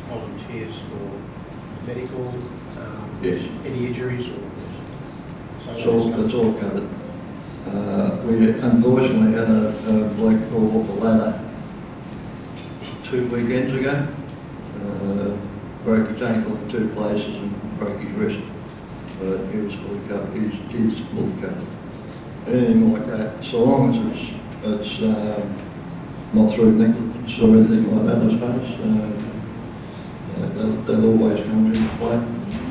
volunteers for medical, yes. any injuries, or It's all covered. We unfortunately had a bloke fall off a ladder 2 weekends ago. Broke his ankle in 2 places and broke his wrist. But he was fully covered. He's fully covered. Anything like that, so long as it's not through negligence or anything like that, I suppose. They'll always come into play.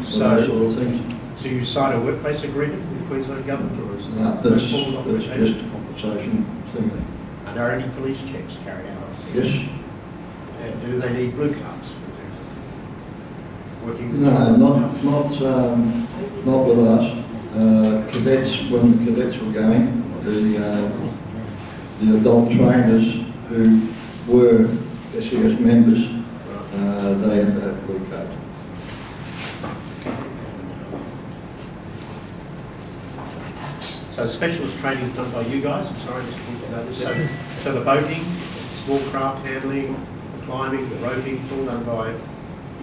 So, those sort of things. Do you sign a workplace agreement with the Queensland Government, or is it No, that's just a compensation thing. Are there any police checks carried out? Yes. And do they need blue cards, for example? Working with No, not with us. Cadets, when the cadets were going, the adult trainers who were SES members, they had to have blue cards. So specialist training is done by you guys. I'm sorry, just to know this. So the boating, small craft handling, the climbing, the roping, it's all done by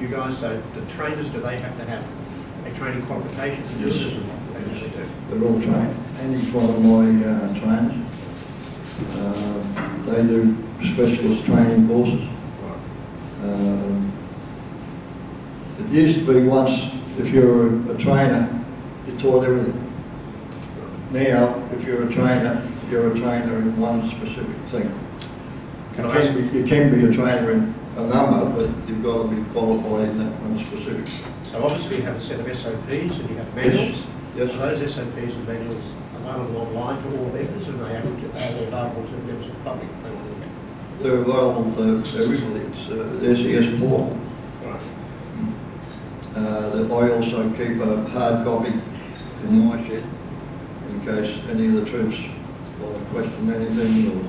you guys. So the trainers, do they have to have a training qualification to do Yes. this? They do. They're all trained. And he's one of my trainers. They do specialist training courses. It used to be once, if you're a trainer, you taught everything. Now, if you're a trainer in one specific thing. You can be a trainer in a number, but you've got to be qualified in that one specific. So obviously you have a set of SOPs and you have manuals. Yes. Are those SOPs and manuals available online to all members, and are they available to members of the public if they want to look at them? They're available to everybody. It's the SES portal. Right. I also keep a hard copy in my shed in case any of the troops want to question anything or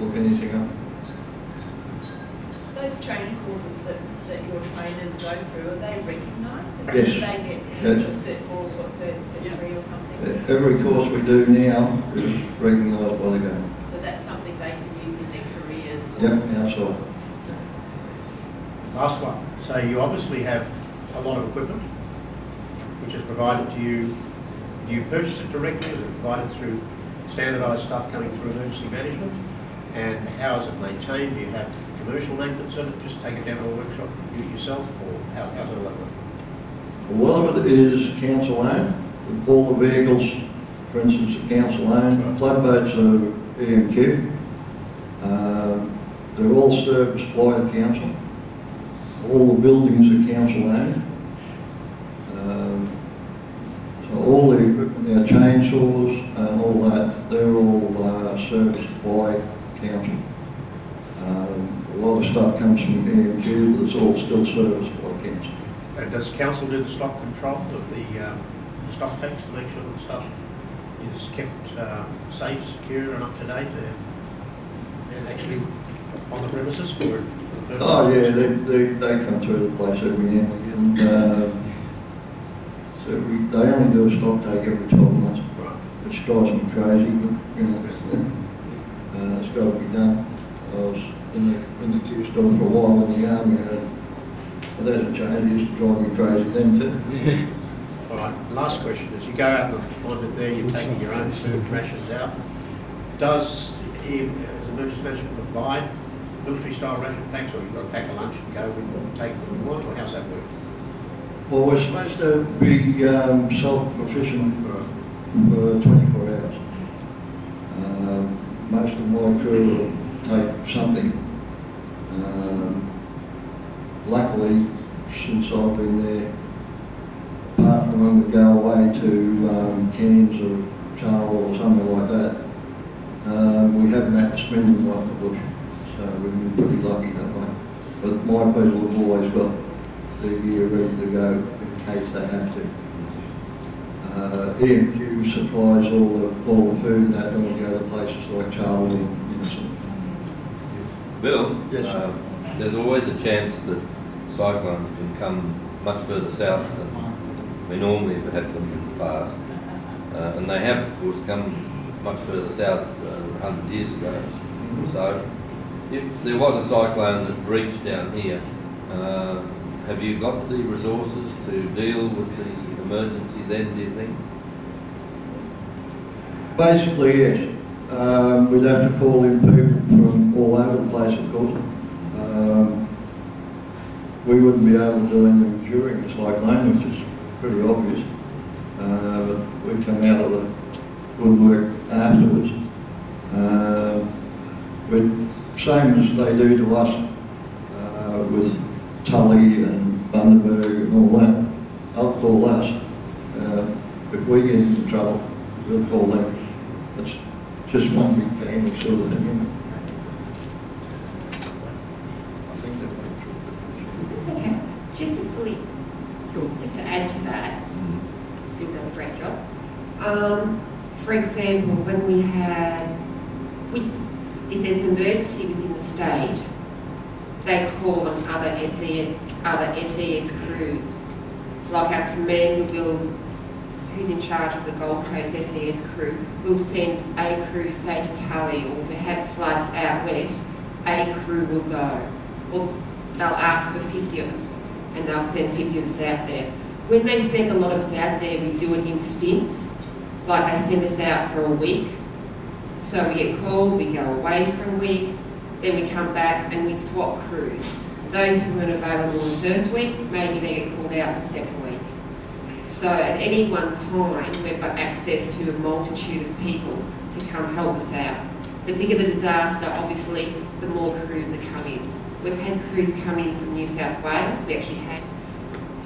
look anything up. Those training courses that your trainers go through, are they recognised? And Yes. do they get Cert 4, Cert 3 or something? Every course we do now is recognised by the government. So that's something they can use in their careers? Or Yep, outside. Last one. So you obviously have a lot of equipment which is provided to you. Do you purchase it directly, or is it provided through standardised stuff coming through emergency management? And how is it maintained? Do you have commercial maintenance of it? Just take it down to a workshop, do it yourself, or how's it all that work? A lot of it is council owned. All the vehicles, for instance, are council owned. Floodboats are EMQ. They're all serviced by the council. All the buildings are council owned. So all the equipment, our chainsaws and all that, they're all serviced by council. A lot of stuff comes from EMQ, but it's all still serviced by council. And does council do the stock control of the stock takes to make sure that the stuff is kept safe, secure and up to date and actually on the premises for Oh yeah, they come through the place every now and again. So they only do a stock take every 12 months, right, which drives me crazy, but you know, it's got to be done. I was in the queue store for a while in the army, and it hasn't changed. It used to drive me crazy then too. All right, last question is, you go out and find that there you're taking your own food rations out. Does emergency management provide military style ration packs, or you've got to pack a lunch and go and take what you want, or how's that work? Well, we're supposed to be self-sufficient for 24 hours. Most of my crew will take something. Luckily, since I've been there, apart from when we go away to Cairns or Charleville or something like that, we haven't had to spend them like the bush. So we've been pretty lucky that way. But my people have always got the gear ready to go in case they have to. EMQ supplies all the food and that when we go to places like Charleville and Innocent. Bill, Yes. There's always a chance that cyclones can come much further south than we normally have had them in the past. And they have, of course, come much further south 100 years ago. So if there was a cyclone that reached down here, Have you got the resources to deal with the emergency then, do you think? Basically, yes. We'd have to call in people from all over the place, of course. We wouldn't be able to do anything during the cyclone, which is pretty obvious. But we'd come out of the woodwork afterwards. Same as they do to us with Tully and Bundaberg and all that. They'll call us. If we get into trouble, we'll call them. It's just one big family sort of thing, you know. I think that went through. It's okay. Just to add to that, Bill does a great job. For example, when we had, if there's an emergency within the state, they call on other SES crews. Like our commander will, who's in charge of the Gold Coast SES crew, will send a crew, say to Tully, or if we have floods out west, a crew will go. Or they'll ask for 50 of us, and they'll send 50 of us out there. When they send a lot of us out there, we do it in stints. Like they send us out for a week. So we get called, we go away for a week, then we come back and we swap crews. Those who weren't available in the first week, maybe they get called out the second week. So at any one time, we've got access to a multitude of people to come help us out. The bigger the disaster, obviously, the more crews that come in. We've had crews come in from New South Wales. We actually had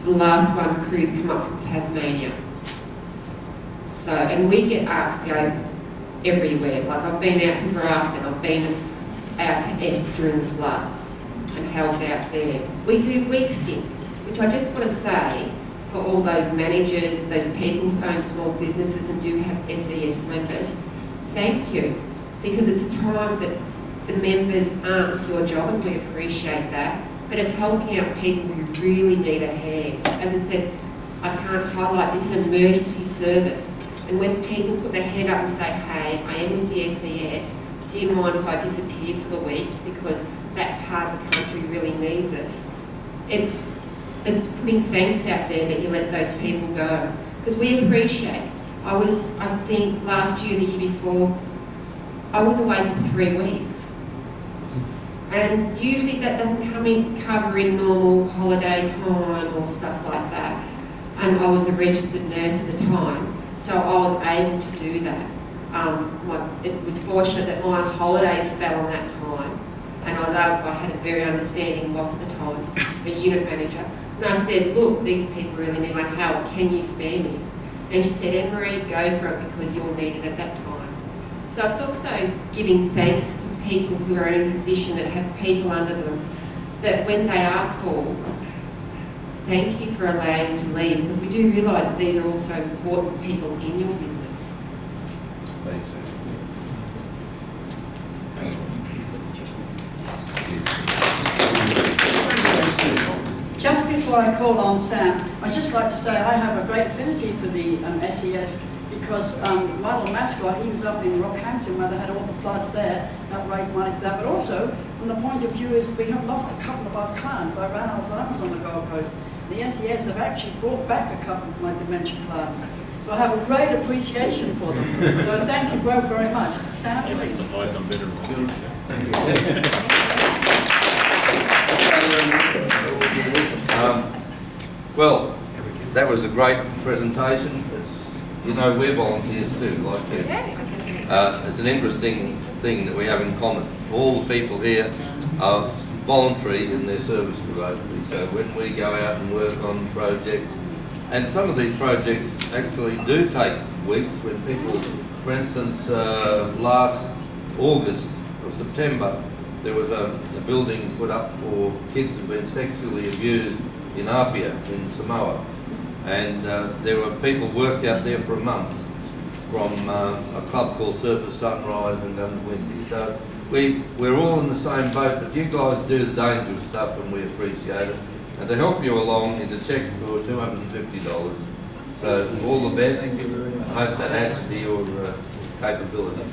the last one crews come up from Tasmania. So, and we get asked to go everywhere. Like I've been out to Grafton, I've been out to Est during the floods and helped out there. We do week stints, which I just want to say for all those managers, those people who own small businesses and do have SES members, thank you, because it's a time that the members aren't with your job, and we appreciate that, but it's helping out people who really need a hand. As I said, I can't highlight, it's an emergency service, and when people put their hand up and say, hey, I am with the SES, do you mind if I disappear for the week because that part of the country really needs us? It's putting thanks out there that you let those people go, because we appreciate. I think last year, the year before, I was away for 3 weeks. And usually that doesn't cover in normal holiday time or stuff like that. And I was a registered nurse at the time, so I was able to do that. It was fortunate that my holidays fell on that time, and I had a very understanding boss at the time, a unit manager. And I said, look, these people really need my help, can you spare me? And she said, Anne-Marie, go for it because you're needed at that time. So it's also giving thanks to people who are in a position that have people under them, that when they are called, thank you for allowing them to leave, because we do realise that these are also important people in your business. Thanks. Just before I call on Sam, I'd just like to say I have a great affinity for the SES because my little mascot, he was up in Rockhampton where they had all the floods there, that raised money for that. But also, from the point of view is we have lost a couple of our clients. I ran Alzheimer's on the Gold Coast. The SES have actually brought back a couple of my dementia clients. So I have a great appreciation for them. So thank you both very much. Sam, please. Well, that was a great presentation. You know, we're volunteers too, like you. It's an interesting thing that we have in common. All the people here are voluntary in their service to Rotary. So when we go out and work on projects, and some of these projects actually do take weeks when people, for instance, last August or September, there was a building put up for kids who've been sexually abused in Apia, in Samoa. And there were people worked out there for a month from a club called Surface Sunrise and Guns Windy. So we're all in the same boat, but you guys do the dangerous stuff and we appreciate it. And to help you along is a cheque for $250. So all the best. I hope that adds to your capability.